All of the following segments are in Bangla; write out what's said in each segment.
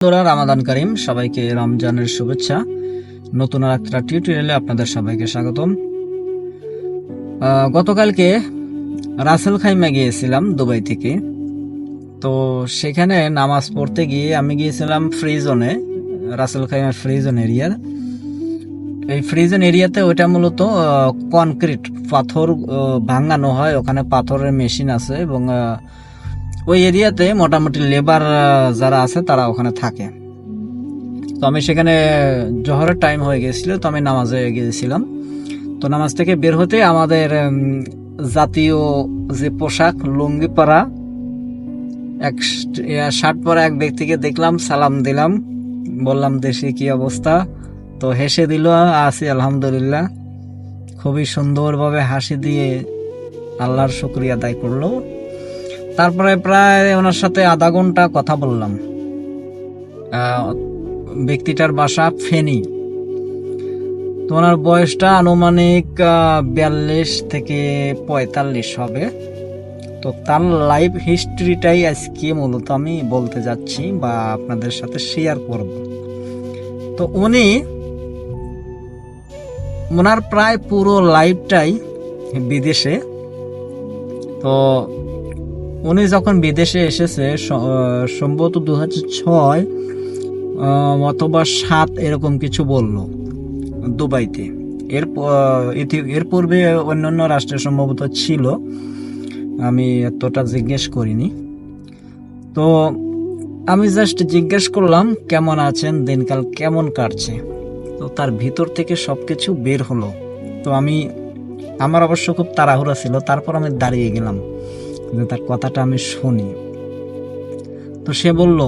বন্ধুরা, রামাদান কারিম। সবাইকে রমজানের শুভেচ্ছা। নতুন আর একটা টিউটোরিয়ালে আপনাদের সবাইকে স্বাগতম। গতকালকে রাসেল খাইমে গিয়েছিলাম দুবাই থেকে। তো সেখানে নামাজ পড়তে গিয়ে আমি গিয়েছিলাম ফ্রি জোনে, রাসেল খাইমের ফ্রি জোন এরিয়ার। এই ফ্রি জোন এরিয়াতে ওইটা মূলত কনক্রিট পাথর ভাঙানো হয়, ওখানে পাথরের মেশিন আছে এবং ওই এরিয়াতে মোটামুটি লেবার যারা আছে তারা ওখানে থাকে। তো আমি সেখানে জোহরের টাইম হয়ে গেছিল, তো আমি নামাজে গিয়েছিলাম। তো নামাজ থেকে বের হতে আমাদের জাতীয় যে পোশাক লুঙ্গি পরা এক শার্ট পরা এক ব্যক্তিকে দেখলাম, সালাম দিলাম, বললাম দেশে কি অবস্থা। তো হেসে দিল, আছি আলহামদুলিল্লাহ। খুবই সুন্দরভাবে হাসি দিয়ে আল্লাহর শুকরিয়া আদায় করলো। তারপরে প্রায় ওনার সাথে আধা ঘন্টা কথা বললাম। ব্যক্তিটার বাসা ফেনী। তো ওনার বয়সটা আনুমানিক 42 থেকে 45 হবে। তো তার লাইফ হিস্ট্রিটাই আজকে মূলত আমি বলতে যাচ্ছি বা আপনাদের সাথে শেয়ার করব। তো ওনার প্রায় পুরো লাইফটাই বিদেশে। তো উনি যখন বিদেশে এসেছে সম্ভবত 2006 অথবা 7 এরকম কিছু বললো দুবাইতে। এর পূর্বে অন্যান্য রাষ্ট্রে সম্ভবত ছিল, আমি এতটা জিজ্ঞেস করিনি। তো আমি জাস্ট জিজ্ঞেস করলাম কেমন আছেন, দিনকাল কেমন কাটছে। তো তার ভিতর থেকে সবকিছু বের হলো। তো আমার অবশ্য খুব তাড়াহুড়া ছিল, তারপর আমি দাঁড়িয়ে গেলাম যে তার কথাটা আমি শুনি। তো সে বলল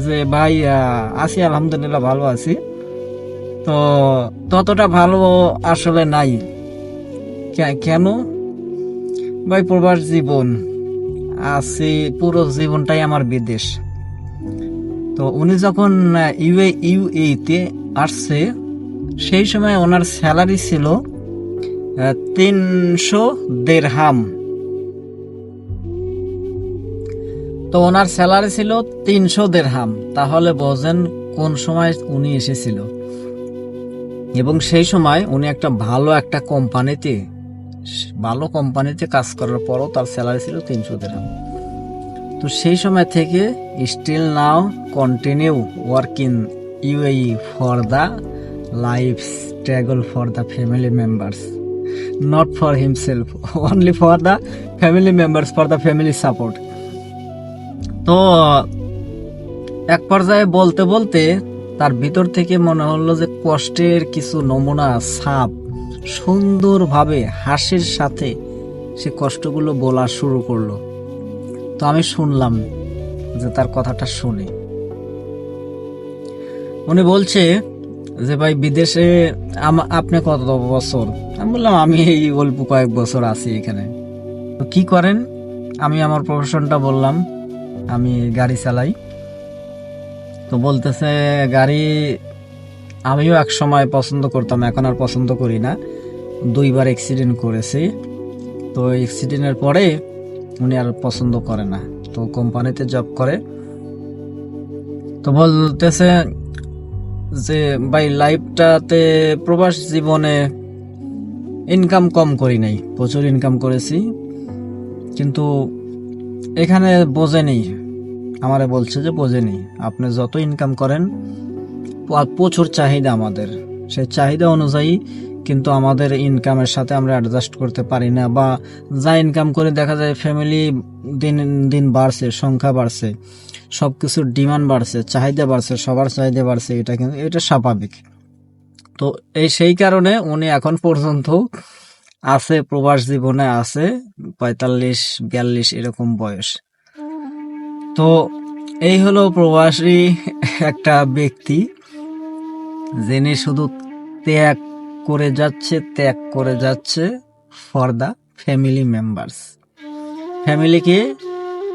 যে ভাই, আছি আলহামদুলিল্লাহ, ভালো আছি। তো ততটা ভালো আসলে নাই। কেন ভাই? প্রবাস জীবন আছে, পুরো জীবনটাই আমার বিদেশ। তো উনি যখন ইউএইতে আসছে সেই সময় ওনার স্যালারি ছিল 300 দিরহাম। তো ওনার স্যালারি ছিল 300 দিরহাম। তাহলে বোঝেন কোন সময় উনি এসেছিল। এবং সেই সময় উনি একটা ভালো কোম্পানিতে কাজ করার পরও তার স্যালারি ছিল 300 দিরহাম। তো সেই সময় থেকে still now continue working UAE for the life struggle for the family members, not for himself, only for the family members, for the family support. তো এক পর্যায়ে বলতে বলতে তার ভিতর থেকে মনে হলো যে কষ্টের কিছু নমুনা ছাপ সুন্দরভাবে হাসির সাথে সে কষ্টগুলো বলা শুরু করলো। তো আমি শুনলাম যে তার কথাটা শুনে উনি বলছে যে ভাই বিদেশে আপনি কত বছর? আমি বললাম আমি এই অল্প কয়েক বছর আছি এখানে। তো কি করেন? আমি আমার প্রফেশনটা বললাম, আমি গাড়ি চালাই। তো বলতেছে গাড়ি আমিও এক সময় পছন্দ করতাম, এখন আর পছন্দ করি না। 2বার অ্যাক্সিডেন্ট করেছি। তো অ্যাক্সিডেন্টের পরে উনি আর পছন্দ করে না, তো কোম্পানিতে জব করে। তো বলতেছে যে ভাই লাইফটাতে প্রবাস জীবনে ইনকাম কম করি নাই, প্রচুর ইনকাম করেছি, কিন্তু এখানে বোঝেনি। আমারে বলছে যে বোঝেনি, আপনি যত ইনকাম করেন প্রচুর চাহিদা আমাদের, সেই চাহিদা অনুযায়ী কিন্তু আমাদের ইনকামের সাথে আমরা অ্যাডজাস্ট করতে পারি না, বা যা ইনকাম করে দেখা যায় ফ্যামিলি দিন দিন বাড়ছে, সংখ্যা বাড়ছে, সব কিছুর ডিমান্ড বাড়ছে, চাহিদা বাড়ছে, সবার চাহিদা বাড়ছে, এটা স্বাভাবিক। তো সেই কারণে উনি এখন পর্যন্ত আছে, প্রবাস জীবনে আছে, 45-42 এরকম বয়স। তো এই হলো প্রবাসী একটা ব্যক্তি, যিনি শুধু ত্যাগ করে যাচ্ছে ফর দ্য ফ্যামিলি মেম্বার্স। ফ্যামিলিকে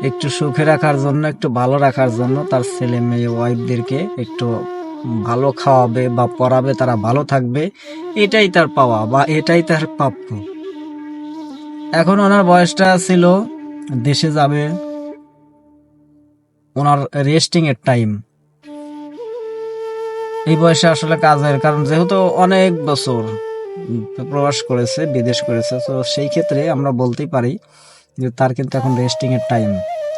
একটু সুখে রাখার জন্য, একটু ভালো রাখার জন্য, তার ছেলে মেয়ে ওয়াইফদেরকে একটু ভালো খাওয়াবে বা পড়াবে, তারা ভালো থাকবে, এটাই তার পাওয়া বা এটাই তার প্রাপ্য। এখন ওনার বয়সটা ছিল, দেশে যাবে, ওনার রেস্টিং এর টাইম। এই বয়সে আসলে কাজের, কারণ যেহেতু অনেক বছর প্রবাস করেছে, বিদেশ করেছে, তো সেই ক্ষেত্রে আমরা বলতেই পারি যে তার কিন্তু এখন রেস্টিং এর টাইম,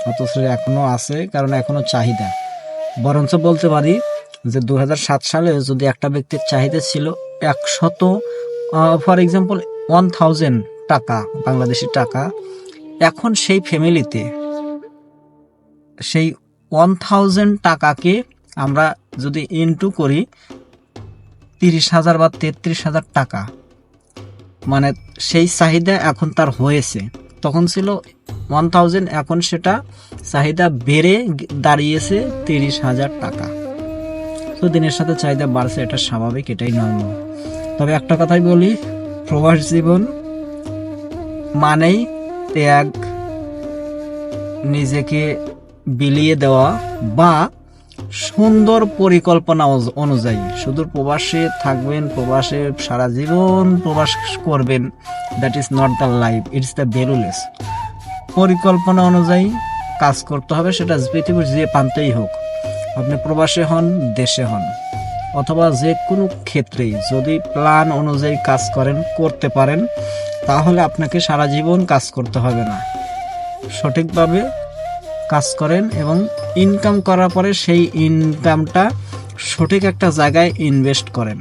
অথচ এখনো আছে, কারণ এখনো চাহিদা। বরঞ্চ বলতে পারি যে 2007 সালে যদি একটা ব্যক্তির চাহিদা ছিল 100, ফর এক্সাম্পল 1000 টাকা, বাংলাদেশি টাকা, এখন সেই ফ্যামিলিতে সেই 1000 টাকাকে আমরা যদি ইনটু করি 30,000 বা 33,000 টাকা, মানে সেই চাহিদা এখন তার হয়েছে। তখন ছিল 1000, এখন সেটা চাহিদা বেড়ে দাঁড়িয়েছে 30,000 টাকা। তো দিনের সাথে চাহিদা বাড়ছে, এটা স্বাভাবিক, এটাই নর্মাল। তবে একটা কথাই বলি, প্রবাস জীবন মানেই ত্যাগ, নিজেকে বিলিয়ে দেওয়া, বা সুন্দর পরিকল্পনা অনুযায়ী শুধু প্রবাসে থাকবেন, প্রবাসে সারা জীবন প্রবাস করবেন, that is not the life, it's the valueless. পরিকল্পনা অনুযায়ী কাজ করতে হবে, সেটা পৃথিবীর যে প্রান্তেই হোক, আপনি প্রবাসে হন, দেশে হন, অথবা যে কোনো ক্ষেত্রেই যদি প্ল্যান অনুযায়ী কাজ করতে পারেন, তাহলে আপনাকে সারা জীবন কাজ করতে হবে না। সঠিকভাবে কাজ করেন এবং ইনকাম করার পরে সেই ইনকামটা সঠিক একটা জায়গায় ইনভেস্ট করেন।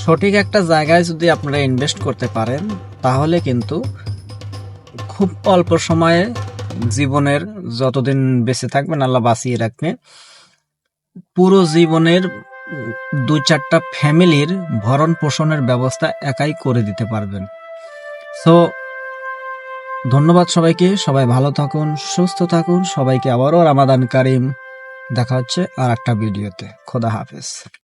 সঠিক একটা জায়গায় যদি আপনারা ইনভেস্ট করতে পারেন, তাহলে কিন্তু খুব অল্প সময়ে, জীবনের যতদিন বেঁচে থাকবেন আল্লাহ বাঁচিয়ে রাখবে, পুরো জীবনের 2-4টা ফ্যামিলির ভরণ পোষণের ব্যবস্থা একাই করে দিতে পারবেন। সো ধন্যবাদ সবাইকে, সবাই ভালো থাকুন, সুস্থ থাকুন, সবাইকে আবারও রামাদান কারিম। দেখা হচ্ছে আর একটা ভিডিওতে। খোদা হাফেজ।